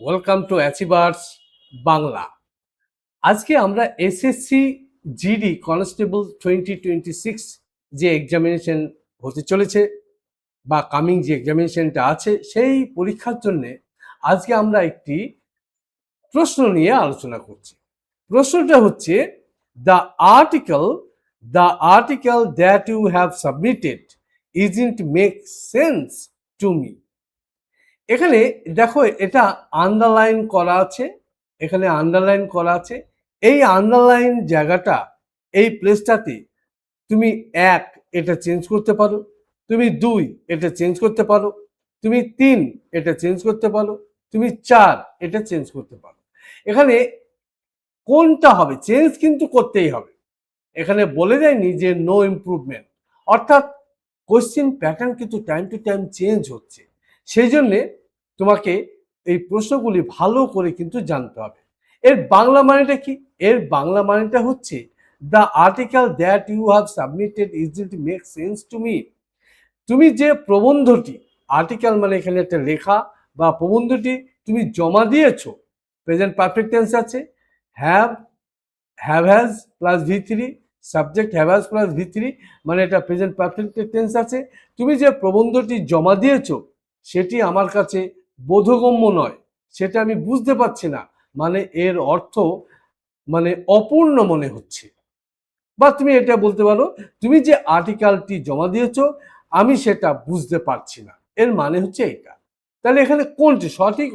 Welcome to achievers Bangla. আজকে আমরা SSC GD constable 2026 যে এক্সামিনেশন হতে চলেছে বা কামিং যে এক্সামিনেশনটা আছে সেই পরীক্ষার জন্যে আজকে আমরা একটি প্রশ্ন নিয়ে আলোচনা করছি। প্রশ্নটা হচ্ছে the article the article that you have submitted isn't make sense to me. এখানে দেখো এটা আন্ডারলাইন করা আছে, এখানে আন্ডারলাইন করা আছে। এই আন্ডারলাইন জায়গাটা, এই প্লেসটাতে তুমি ১ এটা চেঞ্জ করতে পারো, তুমি ২ এটা চেঞ্জ করতে পারো, তুমি ৩ এটা চেঞ্জ করতে পারো, তুমি ৪ এটা চেঞ্জ করতে পারো। এখানে কোনটা হবে চেঞ্জ কিন্তু করতেই হবে। এখানে বলে দেয়নি যে নো ইমপ্রুভমেন্ট, অর্থাৎ কোশ্চেন প্যাটার্ন কিন্তু টাইম টু টাইম চেঞ্জ হচ্ছে। সেই জন্যে তোমাকে এই প্রশ্নগুলি ভালো করে কিন্তু জানতে হবে। এর বাংলা মানেটা কি? এর বাংলা মানেটা হচ্ছে the article that you have submitted isn't make sense to me. তুমি যে প্রবন্ধটি, আর্টিকেল মানে এখানে একটা লেখা বা প্রবন্ধটি তুমি জমা দিয়েছো, প্রেজেন্ট পারফেক্ট টেন্স আছে, have has plus V3, subject has plus V3, মানে এটা প্রেজেন্ট পারফেক্ট টেন্স আছে। তুমি যে প্রবন্ধটি জমা দিয়েছো সেটি আমার কাছে বোধগম্য নয়, সেটা আমি বুঝতে পারছি না, মানে এর অর্থ মানে অপূর্ণ মনে হচ্ছে। বা তুমি এটা বলতে পারো তুমি যে আর্টিকেলটি জমা দিয়েছো আমি সেটা বুঝতে পারছি না, এর মানে হচ্ছে এটা। তাহলে এখানে কোনটি সঠিক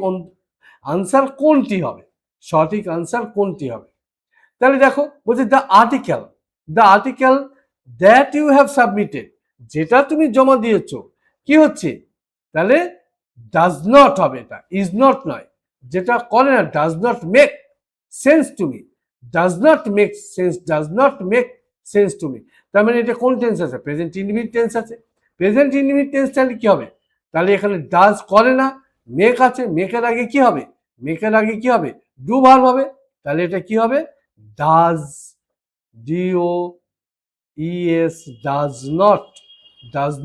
আনসার কোনটি হবে? সঠিক আনসার কোনটি হবে? তাহলে দেখো বলছে the article that you have submitted, যেটা তুমি জমা দিয়েছো কি হচ্ছে, তাহলে ডাজ নট হবে, এটা ইজ নট নয়, যেটা করে না does not make sense to me, does not make sense, does not make sense to me. তার মানে এটা কোন টেন্স আছে? প্রেজেন্ট ইনডিফিনিট টেন্স আছে। প্রেজেন্ট ইনডিফিনিট টেন্স তাহলে কি হবে? তাহলে এখানে ডাজ করে না, মেক আছে, মেকের আগে কি হবে? মেকের আগে কি হবে? ডু ভার্ব হবে। তাহলে এটা কি হবে? Does, DOES, does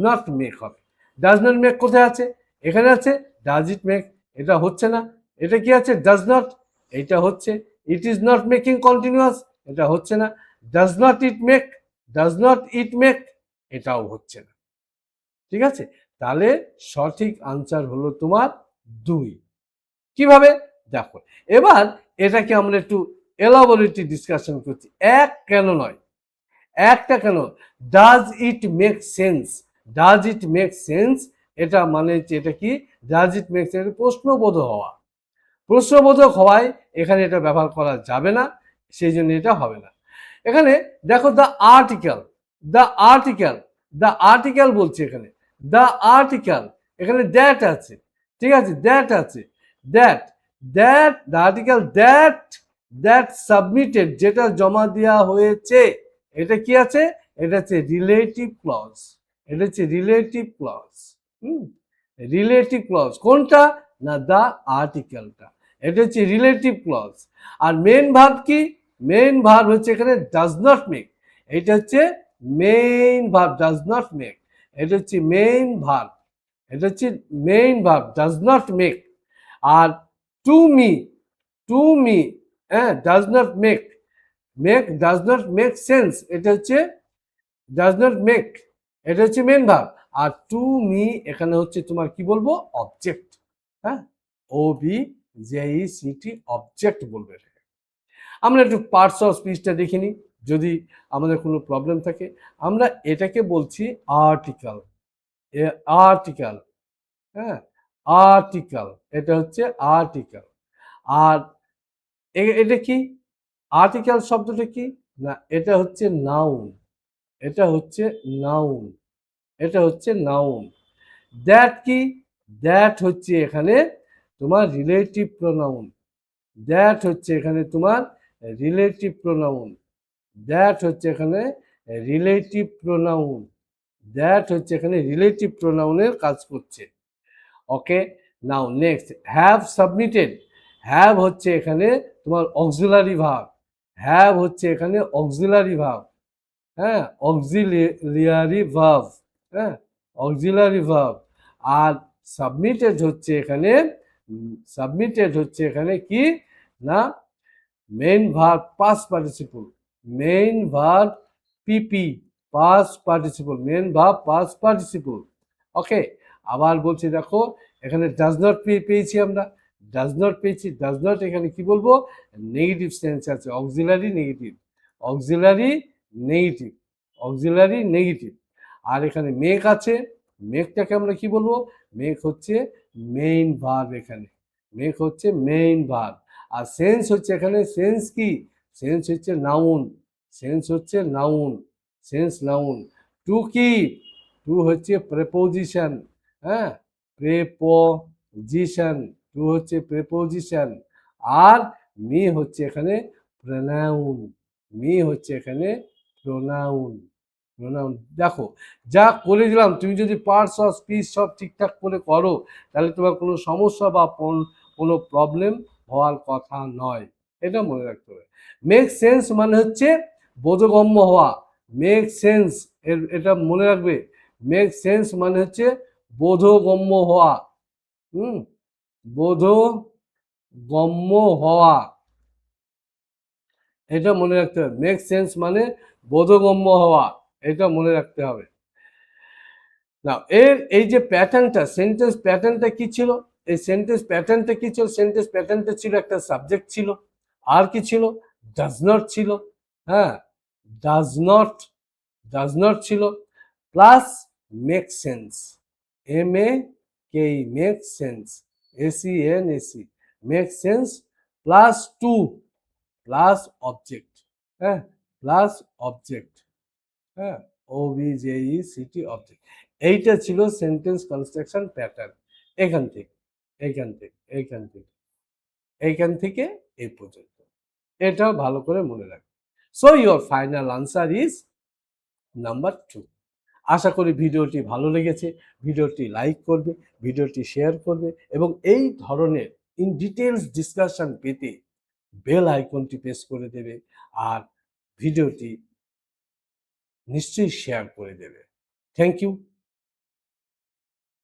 not make হবে। ডাজ নট মেক কোথায় আছে? এখানে আছে। ডাজ ইট মেক, এটা হচ্ছে না। এটা কি আছে? ডাজ নট, এটা হচ্ছে। It is not making continuous, এটা হচ্ছে না। Does not it make, does not it make, এটাও হচ্ছে না। ঠিক আছে, তাহলে সঠিক আনসার হলো তোমার ২। কিভাবে? দেখো এবার এটাকে আমরা একটু এলাবোরেটলি ডিসকাশন করছি। এক কেন নয়, একটা কেন, does it make sense, does it make sense, এটা মানে হচ্ছে এটা কি, ডাজ ইট মেক সেন্স প্রশ্নবোধক হওয়া, প্রশ্নবোধক হওয়ায় এখানে এটা ব্যবহার করা যাবে না, সেই জন্য এটা হবে না। এখানে দেখো the article, the article, the article বলছে এখানে, দ্য আর্টিকেল, এখানে দ্যাট আছে, ঠিক আছে, দ্যাট আছে, that, that the article that, that submitted, যেটা জমা দেওয়া হয়েছে, এটা কি আছে? এটা হচ্ছে রিলেটিভ ক্লজ, এটা হচ্ছে রিলেটিভ ক্লজ। রিলেটিভ ক্লজ কোনটা? না দ্য আর্টিকেলটা, এটা হচ্ছে রিলেটিভ ক্লজ। আর মেইন ভার্ব কি? মেইন ভার্ব হচ্ছে এখানে ডাজ নট মেক, এটা হচ্ছে main verb, does not make, এটা হচ্ছে মেইন ভার্ব, এটা হচ্ছে main verb, does not make. আর টু মি, টু মি, হ্যাঁ, does not make, make does not make sense, এটা হচ্ছে ডাজ নট মেক, এটা হচ্ছে মেইন ভার্ব। আর টু মি এখানে হচ্ছে তোমার কি বলবো? অবজেক্ট, হ্যাঁ, OBJECT, অবজেক্ট বলবে। আমরা একটু পার্টস অফ স্পিচটা দেখে নিই, যদি আমাদের কোনো প্রবলেম থাকে। আমরা এটাকে বলছি আর্টিকেল, আর্টিকেল, হ্যাঁ, আর্টিকেল, এটা হচ্ছে আর্টিকেল। আর এটা কি? আর্টিকেল শব্দটা কি? না এটা হচ্ছে নাউন, এটা হচ্ছে নাউন, এটা হচ্ছে নাউন। দ্যাট কি? দ্যাট হচ্ছে এখানে তোমার রিলেটিভ প্রোনাউন, দ্যাট হচ্ছে এখানে তোমার রিলেটিভ প্রোনাউন, দ্যাট হচ্ছে এখানে রিলেটিভ প্রোনাউন, দ্যাট হচ্ছে এখানে রিলেটিভ প্রোনাউনের কাজ করছে। Okay, now next have submitted, have হচ্ছে এখানে তোমার অক্সিলারি ভার্ব, হ্যাভ হচ্ছে এখানে অক্সিলারি ভার্ব, হ্যাঁ, অক্সিলিয়ারি ভার্ব, হ্যাঁ, অক্সিলারি ভার্ব। আর সাবমিটেড হচ্ছে এখানে সাবমিটেড হচ্ছে এখানে কি না main verb past participle, main verb PP past participle, main verb past participle. Okay, আবার বলছি দেখো এখানে ডাজ নট পেয়েছি আমরা, ডাজ নট পেয়েছি, ডাজ নট এখানে কি বলবো নেগেটিভ সেন্স আছে, auxiliary negative, auxiliary negative, auxiliary negative. আর এখানে মেক আছে, মেকটাকে আমরা কি বলবো, মেক হচ্ছে মেইন ভার্ব, এখানে মেক হচ্ছে মেইন ভার্ব। আর সেন্স হচ্ছে এখানে সেন্স কি, সেন্স হচ্ছে নাউন, সেন্স হচ্ছে নাউন, সেন্স নাউন। টু কি, টু হচ্ছে প্রেপোজিশন, হ্যাঁ প্রেপোজিশন, টু হচ্ছে প্রেপোজিশন। আর মি হচ্ছে এখানে প্রোনাউন, মি হচ্ছে এখানে প্রোনাউন, প্রোনাউন। দেখো যা করে দিলাম, তুমি যদি পার্টস অফ স্পিচ সব ঠিকঠাক করে করো তাহলে তোমার কোনো সমস্যা বা কোনো প্রবলেম হওয়ার কথা নয়, এটা মনে রাখতে হবে। মেক সেন্স মানে হচ্ছে বোধগম্য হওয়া, মেক সেন্স এটা মনে রাখবে, মেক সেন্স মানে হচ্ছে বোধগম্য হওয়া, বোধগম্য হওয়া, এটা মনে রাখতে হবে। মেক সেন্স মানে বোধগম্য হওয়া, এটা মনে রাখতে হবে। না এই যে প্যাটার্নটা, সেন্টেন্স প্যাটার্নটা কি ছিল, এই সেন্টেন্স প্যাটার্নটা কি ছিল, সেন্টেন্স প্যাটার্নটা ছিল একটা সাবজেক্ট ছিল, আর কি ছিল ডাজ নট ছিল, হ্যাঁ ডাজ নট, ডাজ নট ছিল, plus make sense, M A K make sense, S E N S E, make sense plus to, plus object, হ্যাঁ প্লাস অবজেক্ট, হ্যাঁ ওবিজেইসিটি অবজেক্ট। এইটা ছিল সেন্টেন্স কনস্ট্রাকশন প্যাটার্ন, এখান থেকে এইখান থেকে এইখান থেকে এইখান থেকে এই পর্যন্ত, এটা ভালো করে মনে রাখবে। So your final answer is number 2। আশা করি ভিডিওটি ভালো লেগেছে, ভিডিওটি লাইক করবে, ভিডিওটি শেয়ার করবে এবং এই ধরনের ইন ডিটেলস ডিসকাশন পেতে বেল আইকনটি প্রেস করে দেবে আর ভিডিওটি নিশ্চয়ই শেয়ার করে দেবে। Thank you.